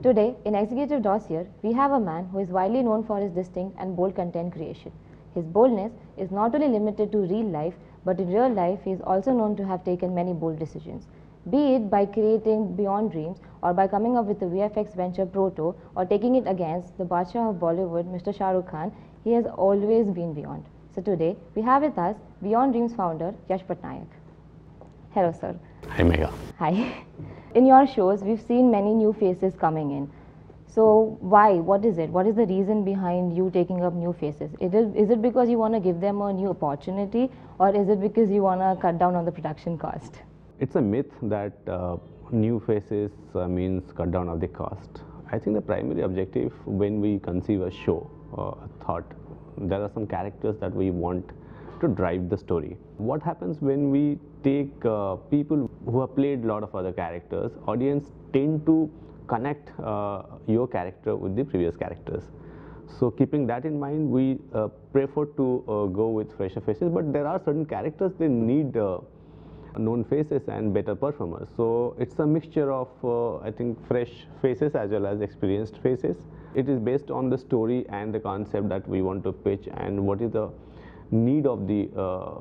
Today, in Executive Dossier, we have a man who is widely known for his distinct and bold content creation. His boldness is not only limited to real life, but in real life he is also known to have taken many bold decisions. Be it by creating Beyond Dreams or by coming up with the VFX venture Proto or taking it against the Badshah of Bollywood, Mr. Shah Rukh Khan, he has always been beyond. So today, we have with us Beyond Dreams founder Yash Patnaik. Hello, sir. Hi, Megha. Hi. In your shows, we've seen many new faces coming in. So why? What is it? What is the reason behind you taking up new faces? Is it because you want to give them a new opportunity, or is it because you want to cut down on the production cost? It's a myth that new faces means cut down of the cost. I think the primary objective when we conceive a show, a thought, there are some characters that we want to drive the story. What happens when we take people who have played a lot of other characters, audience tend to connect your character with the previous characters. So keeping that in mind, we prefer to go with fresher faces, but there are certain characters they need known faces and better performers. So it's a mixture of I think fresh faces as well as experienced faces. It is based on the story and the concept that we want to pitch and what is the need of the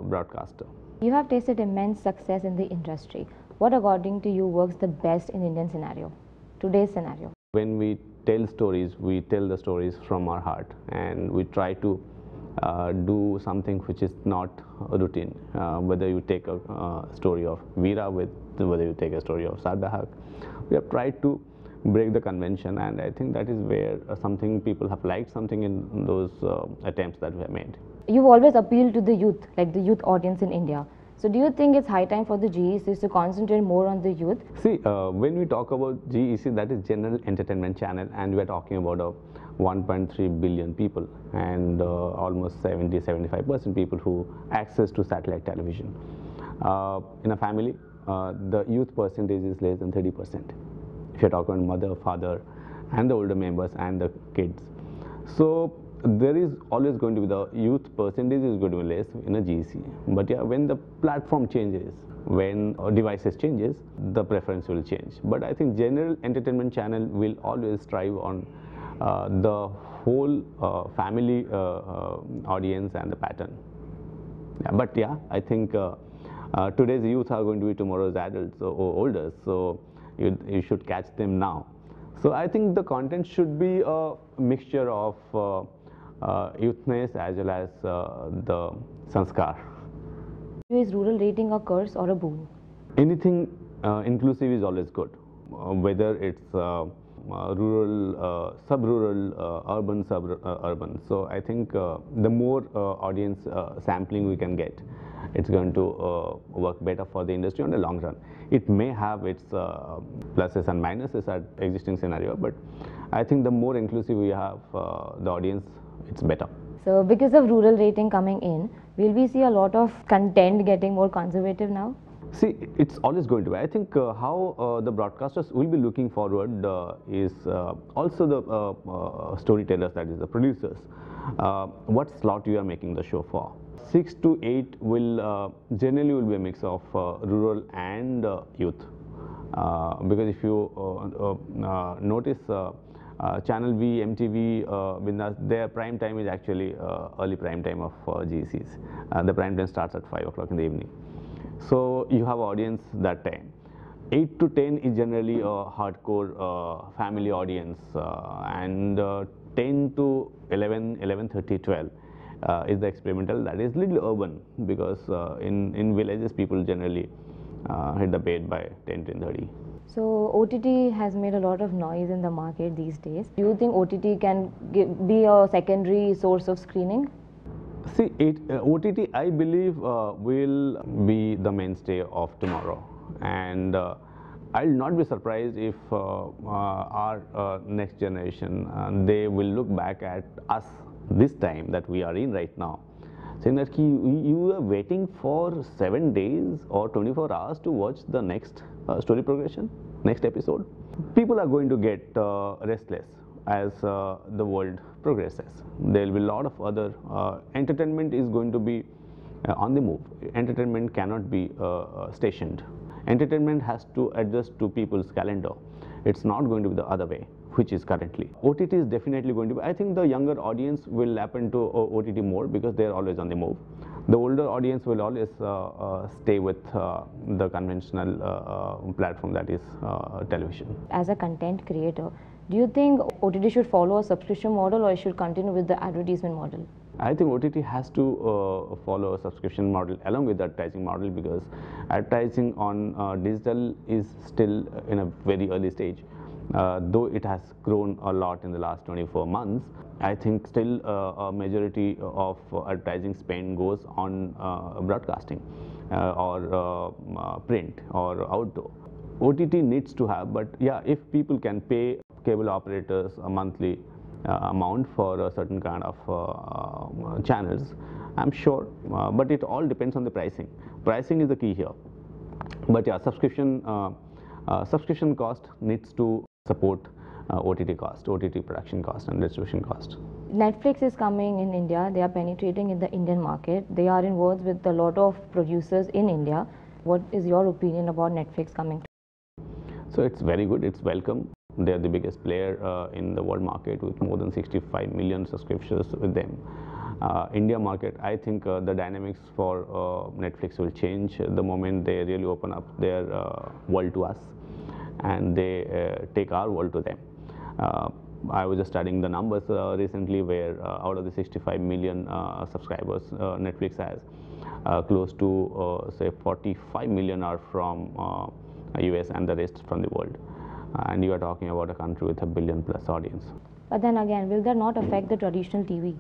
broadcaster. You have tasted immense success in the industry. What according to you works the best in Indian scenario, today's scenario? When we tell stories, we tell the stories from our heart and we try to do something which is not a routine. Whether you take a story of Veera with, whether you take a story of Sadhak, we have tried to break the convention, and I think that is where something people have liked something in those attempts that we have made. You've always appealed to the youth, like the youth audience in India. So do you think it's high time for the GECs to concentrate more on the youth? See, when we talk about GEC, that is General Entertainment Channel, and we are talking about 1.3 billion people and almost 70-75% people who access to satellite television. In a family, the youth percentage is less than 30%. If you're talking about mother, father, and the older members and the kids. So there is always going to be the youth percentage is going to be less in a GEC. But yeah, when the platform changes, when devices changes, the preference will change. But I think General Entertainment Channel will always strive on the whole family audience and the pattern. Yeah, but yeah, I think today's youth are going to be tomorrow's adults or older, so you should catch them now. So I think the content should be a mixture of youthness as well as the sanskar. Is rural rating a curse or a boon? Anything inclusive is always good, whether it's rural, sub-rural, urban, sub-urban. So I think the more audience sampling we can get, it's going to work better for the industry on the long run. It may have its pluses and minuses at existing scenario, but I think the more inclusive we have the audience, it's better. So because of rural rating coming in, will we see a lot of content getting more conservative now? See, it's always going to be. I think how the broadcasters will be looking forward is also the storytellers, that is the producers. What slot you are making the show for? 6 to 8 will generally will be a mix of rural and youth. Because if you notice Channel V, MTV, their prime time is actually early prime time of GCs. The prime time starts at 5 o'clock in the evening. So you have audience that time. 8 to 10 is generally a hardcore family audience, and 10 to 11, 11:30, 12 is the experimental. That is little urban, because in villages people generally hit the bed by 10, 10:30. So OTT has made a lot of noise in the market these days. Do you think OTT can be a secondary source of screening? See, OTT, I believe, will be the mainstay of tomorrow, and I'll not be surprised if our next generation they will look back at us this time that we are in right now, saying that you were waiting for 7 days or 24 hours to watch the next story progression, next episode. People are going to get restless as the world progresses. There will be a lot of other entertainment is going to be on the move. Entertainment cannot be stationed. Entertainment has to adjust to people's calendar. It's not going to be the other way. which is currently. OTT is definitely going to be, I think the younger audience will lap into OTT more because they are always on the move. The older audience will always stay with the conventional platform, that is television. As a content creator, do you think OTT should follow a subscription model or it should continue with the advertisement model? I think OTT has to follow a subscription model along with the advertising model, because advertising on digital is still in a very early stage. Though it has grown a lot in the last 24 months, I think still a majority of advertising spend goes on broadcasting or print or outdoor. OTT needs to have, but yeah, if people can pay cable operators a monthly amount for a certain kind of channels, I'm sure, but it all depends on the pricing. Pricing is the key here. But yeah, subscription cost needs to support OTT cost, OTT production cost and distribution cost. Netflix is coming in India. They are penetrating in the Indian market. They are in words with a lot of producers in India. What is your opinion about Netflix coming? So it's very good, it's welcome. They are the biggest player in the world market with more than 65 million subscriptions with them. India market, I think the dynamics for Netflix will change the moment they really open up their world to us and they take our world to them. I was just studying the numbers recently, where out of the 65 million subscribers Netflix has, close to say 45 million are from US and the rest from the world. And you are talking about a country with a billion-plus audience. But then again, will that not affect the traditional TV?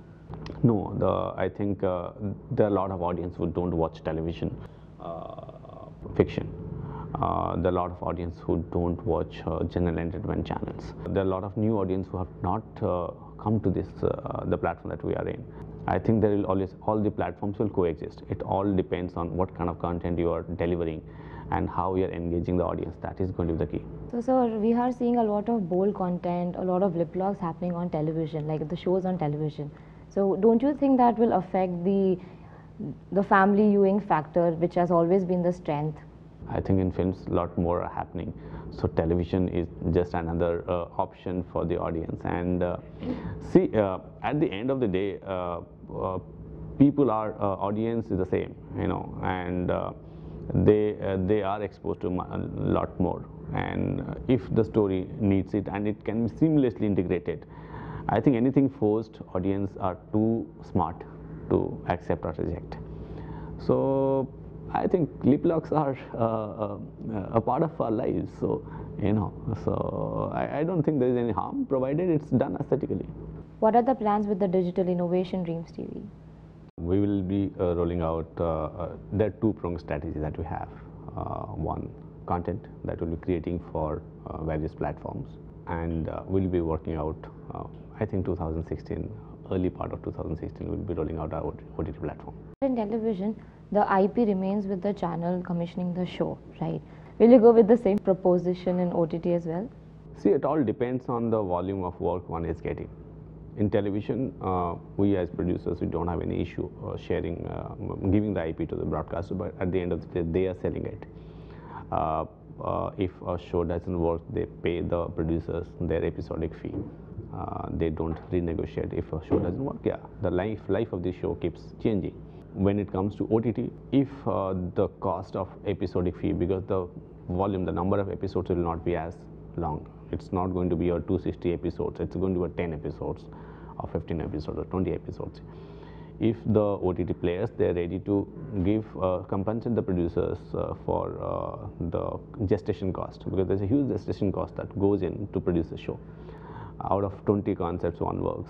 No, I think there are a lot of audience who don't watch television, fiction. There are a lot of audience who don't watch general entertainment channels. There are a lot of new audience who have not come to this the platform that we are in. I think there will always, all the platforms will coexist. It all depends on what kind of content you are delivering and how you are engaging the audience. That is going to be the key. So, sir, we are seeing a lot of bold content, a lot of lip locks happening on television, like the shows on television. So, don't you think that will affect the family viewing factor, which has always been the strength? I think in films a lot more are happening. So television is just another option for the audience. And see, at the end of the day, people are audience is the same, you know, and they are exposed to a lot more. And if the story needs it and it can be seamlessly integrated, I think anything forced, audience are too smart to accept or reject. So I think lip locks are a part of our lives. So, you know, so I don't think there is any harm, provided it's done aesthetically. What are the plans with the Digital Innovation Dreams TV? We will be rolling out, there are two-pronged strategies that we have. One, content that we'll be creating for various platforms, and we'll be working out, I think 2016, early part of 2016, we'll be rolling out our OTT platform. In television, the IP remains with the channel commissioning the show, right? Will you go with the same proposition in OTT as well? See, it all depends on the volume of work one is getting. In television, we as producers, we don't have any issue sharing, giving the IP to the broadcaster, but at the end of the day, they are selling it. If a show doesn't work, they pay the producers their episodic fee. They don't renegotiate if a show doesn't work. Yeah, the life of the show keeps changing. When it comes to OTT, if the cost of episodic fee, because the volume, the number of episodes will not be as long. It's not going to be a 260 episodes. It's going to be 10 episodes or 15 episodes or 20 episodes. If the OTT players, they're ready to give, compensate the producers for the gestation cost, because there's a huge gestation cost that goes in to produce a show. Out of 20 concepts, one works.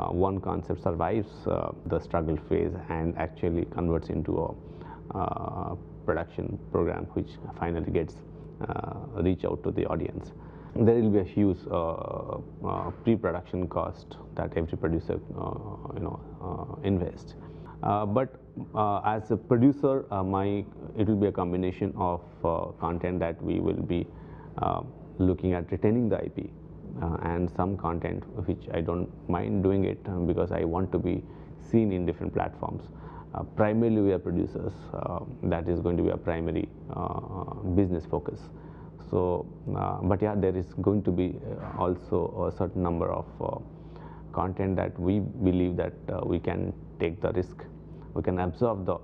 One concept survives the struggle phase and actually converts into a production program which finally gets reach out to the audience. There will be a huge pre-production cost that every producer invests. But as a producer, it will be a combination of content that we will be looking at retaining the IP. And some content which I don't mind doing it because I want to be seen in different platforms. Primarily we are producers, that is going to be a primary business focus. But yeah, there is going to be also a certain number of content that we believe that we can take the risk, we can absorb the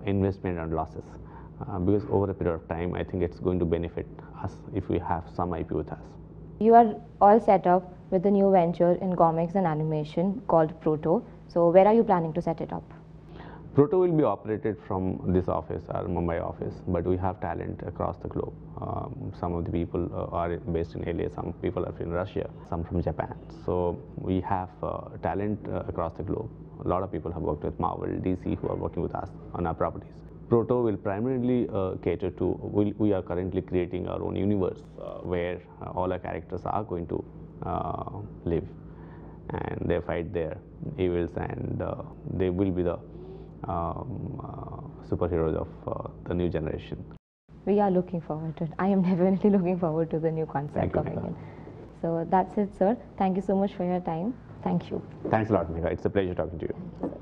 investment and losses, because over a period of time, I think it's going to benefit us if we have some IP with us. You are all set up with a new venture in comics and animation called Proto. So where are you planning to set it up? Proto will be operated from this office, our Mumbai office, but we have talent across the globe. Some of the people are based in LA, some people are in Russia, some from Japan. So we have talent across the globe. A lot of people have worked with Marvel, DC, who are working with us on our properties. Proto will primarily cater to, we are currently creating our own universe where all our characters are going to live, and they fight their evils, and they will be the superheroes of the new generation. We are looking forward to it. I am definitely looking forward to the new concept coming in. So that's it, sir. Thank you so much for your time. Thank you. Thanks a lot, Megha. It's a pleasure talking to you.